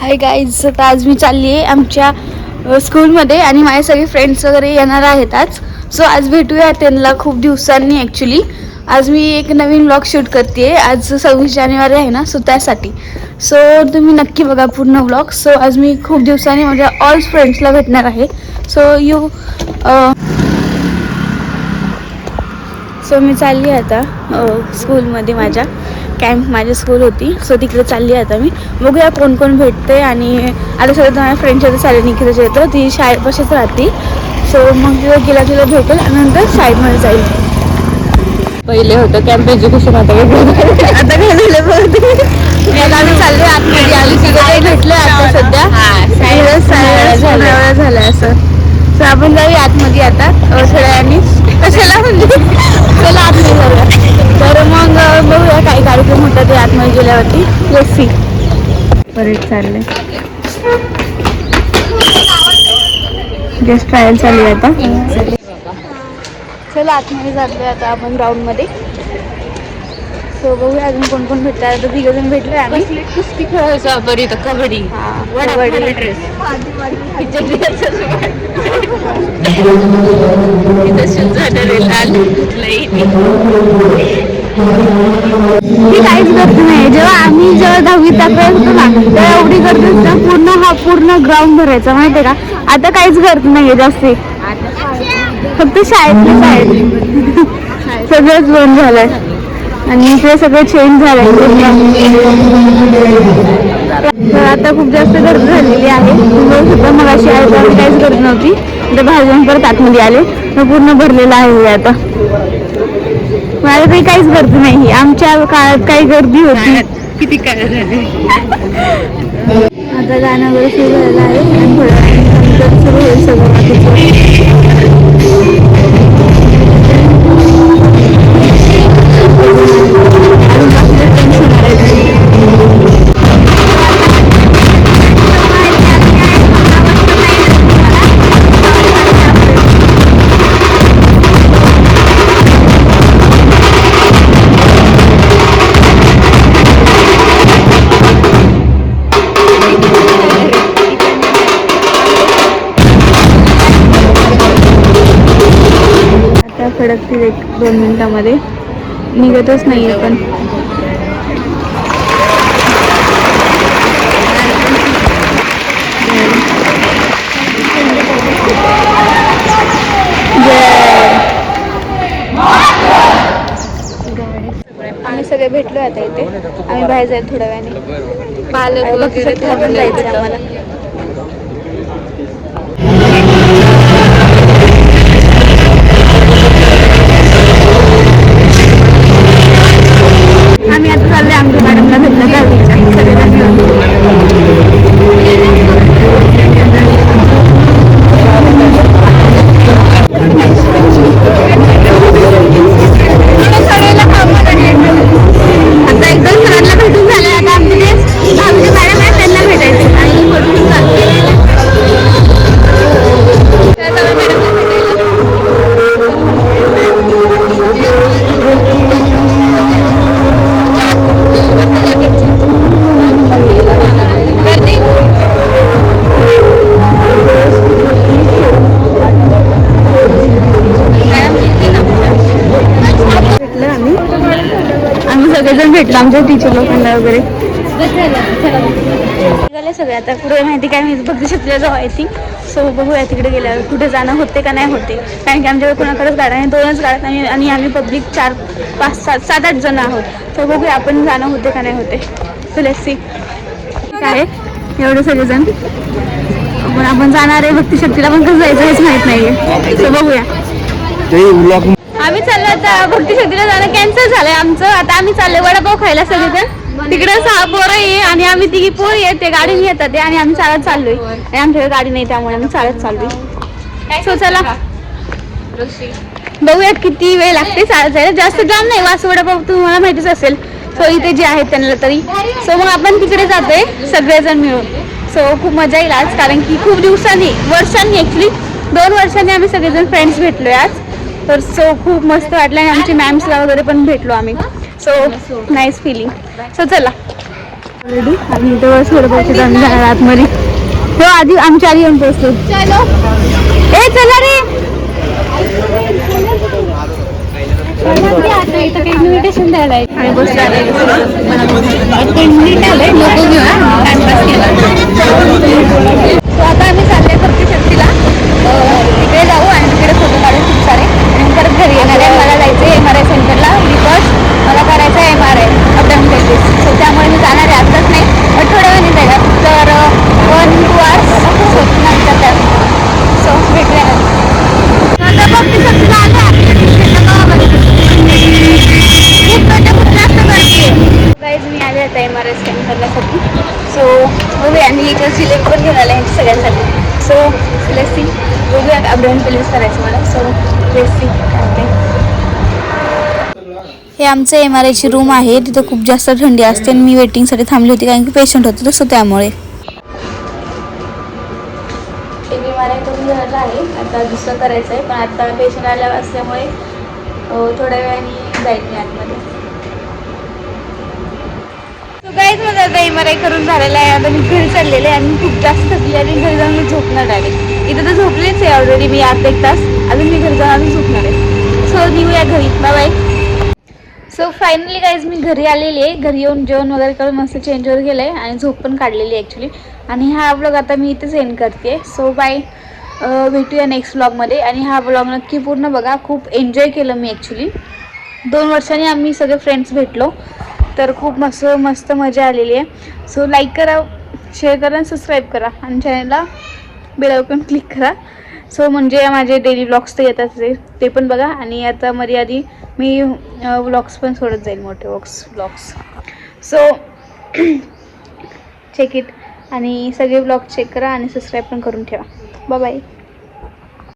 Hi guys, आता आज मी चालली आहे आमच्या स्कूलमध्ये आणि माझे सगळे फ्रेंड्स वगैरे येणार आहेत आज. सो आज भेटूया त्यांना खूप दिवसांनी. ॲक्च्युली आज मी एक नवीन व्लॉग शूट करते आहे. आज 26 जानेवारी आहे ना, सो त्यासाठी. सो तुम्ही नक्की बघा पूर्ण व्लॉग. सो आज मी खूप दिवसांनी माझ्या ऑल फ्रेंड्सला भेटणार आहे. सो मी चालली आता स्कूलमध्ये. माझी स्कूल होती, सो तिकडे चालली आता मी. बघूया कोण कोण भेटते. आणि आता सगळं माझ्या फ्रेंडच्या तर सारे निकिताच्या येतं, ती शाळेपाशीच राहते. सो मग तिला भेटेल आणि नंतर शाळेमध्ये जाईल. पहिले होतं कॅम्प एज्युकेशन, आता काय झालं बघते. आम्ही चालले आतमध्ये. आली तिकडे भेटले आता सध्या झालं असं. सो आपण जाऊया आतमध्ये आता थोड्या वेळाने. कशाला म्हणजे चला आतमध्ये जाऊया. तर मग बघूया काही कार्यक्रम होता ते आतमध्ये गेल्यावरती. Let's see. परेड चालले, जस्ट ट्रायल चालू आहे आता. चला आतमध्ये जातोय आता आपण ग्राउंडमध्ये. सो बघूया अजून कोण कोण भेटतात. आता 3 जण भेटले आम्ही. कुस्ती खेळायचा बरी तर कबड्डी. काहीच गर्दी नाही. जेव्हा 10वीत होतो ना, तेव्हा एवढी गर्दी ना, पूर्ण ग्राउंड भरायचा माहितीये का. आता काहीच गर्दी नाहीये जास्त, फक्त शाळेत सगळंच बंद झालंय आणि इकडे सगळं चेंज झालंय. तर आता खूप जास्त गर्दी झालेली आहे. सुद्धा मग अशी आहे तर काहीच गर्दी नव्हती. आता बाहेर जाऊन परत आतमध्ये आले तर पूर्ण भरलेलं आहे. आता मला काही काहीच गर्दी नाही. आमच्या काळात काही गर्दी होती. किती काय झाले. आता गाणं वगैरे सुरू झालेलं आहे आणि थोड्या वेळाने सुरू होईल सगळं. फडकतील 1-2 मिनिटामध्ये. निघतच नाहीये पण. आम्ही सगळे भेटलो आता इथे. आम्ही बाहेर जाईल थोड्या वेळाने. पालक वगैरे जायचं आम्हाला. आम्ही आता चाललोय आमच्या मॅडमला भेटलं दहावीच्या सगळ्यांना. आता एकदम सरांना भेटून झालं. आता आमचे जे 10वीचे मॅडम आहेत त्यांना भेटायचे आणि भेटून चालते. सगळेजण भेटलो आमच्या टीचर लोकांना वगैरे. झाले सगळे. आता पुढे माहिती काय मी भक्ती शक्तीला जाऊ आय थिंक. सो बघूया तिकडे गेल्यावर कुठे जाणं होते का नाही होते. कारण की आमच्याकडे कोणाकडेच गाड्या नाही, 2च गाड्यात आणि आम्ही पब्लिक 4, 5, 7, 8 जण आहोत. तर बघूया आपण जाणं होते का नाही होते. So let's see. काय एवढे सगळेजण पण आपण जाणार आहे भक्ती शक्तीला, पण कसं जायचं हेच माहित नाहीये. सो बघूया. आम्ही चाललो आता भक्ती शक्तीला जाणं कॅन्सल झालंय आमचं. आता आम्ही चाललोय वडापाव खायला सगळेजण. तिकडे 6 पोरं आहे आणि आम्ही 3 पोरी आहेत. ते गाडीने येतात आणि आम्ही चालत चाललोय. आणि आमच्याकडे गाडी नाही त्यामुळे आम्ही चालत चाललोय. सो चला बघूया किती वेळ लागते चालत जायला. जास्त जाम नाही. वास वडापाव तुम्हाला माहितीच असेल. सो इथे जे आहेत त्यांना तरी. सो मग आपण तिकडे जातोय सगळेजण मिळून. सो खूप मजा येईल आज, कारण की खूप वर्षांनी ॲक्च्युली 2 वर्षांनी आम्ही सगळेजण फ्रेंड्स भेटलोय आज. तर सो खूप मस्त वाटलं आणि आमची मॅम्सला वगैरे पण भेटलो आम्ही. So nice feeling. सो चला. ऑलरेडी आणि इथं थोडं बघित आम्ही जाणार आतमध्ये. हो आधी आमच्या आधी येऊन पोहोचलो. ए चला रे. इन्व्हिटेशन द्यायला आणि बसलो आता आम्ही चालले करते शक्तीला तिकडे जाऊ आणि तिकडे फोटो काढू खूप सारे आणि परत घरी येणार आहे. मला जायचं आहे MRI सेंटरला बिकॉज मला करायचं आहे MRI अपडाऊन बेसिस. सो त्यामुळे मी जाणार आहे आत्ताच नाही पण थोड्या वेळाने जायला तर 1-2 hours नंतर त्या. सो भेटूया आता बघ ती शक्तीला आल्या गाईज मी आले आता MRI स्कॅन करण्यासाठी. सो बघूया आणि इथं सिलेक्ट पण घेऊन आला यांच्या सगळ्यांसाठी. सो लेट्स सी बघूया अपडाऊन पेलिस करायचं मला. सो लेट्स सी काय. हे आमचं MRIची रूम आहे. तिथं खूप जास्त थंडी असते आणि मी वेटिंगसाठी थांबली होती कारण की पेशंट होतं तसं त्यामुळे. MRI करून झालं आहे आता दुसरं करायचं आहे पण आता पेशंट आल्या असल्यामुळे थोड्या वेळाने जाईल मी आतमध्ये. काहीच माझं आता MRI करून झालेलं आहे. आता मी घरी चाललेले आहे आणि खूप जास्त थकली आणि घरी जाऊन मी झोपणार डायरेक्ट. इथं तर झोपलेच आहे ऑलरेडी मी अर्धा 1 तास. अजून मी घरी जाऊन झोपणार आहे. सो निघूया घरी. Bye bye. So finally guys मी घरी आलेली आहे. घरी येऊन जेवण वगैरे करून मस्त चेंज वगैरे केलं आहे आणि झोप पण काढलेली आहे ॲक्च्युली. आणि हा व्लॉग आता मी इथेच एंड करते. So bye. भेटूया नेक्स्ट व्लॉगमध्ये आणि हा व्लॉग नक्की पूर्ण बघा. खूप एन्जॉय केलं मी ॲक्च्युली. 2 वर्षांनी आम्ही सगळे फ्रेंड्स भेटलो तर खूप मस्त मजा आलेली आहे. सो लाईक करा, शेअर करा आणि सबस्क्राईब करा आणि चॅनलला बेल आयकॉन क्लिक करा. सो म्हणजे माझे डेली व्लॉग्स तर येतात ते पण बघा. आणि आता आधी मी व्लॉग्स पण सोडत जाईल मोठे व्लॉग्स. सो चेक इट आणि सगळे व्लॉग चेक करा आणि सबस्क्राईब पण करून ठेवा. Bye bye.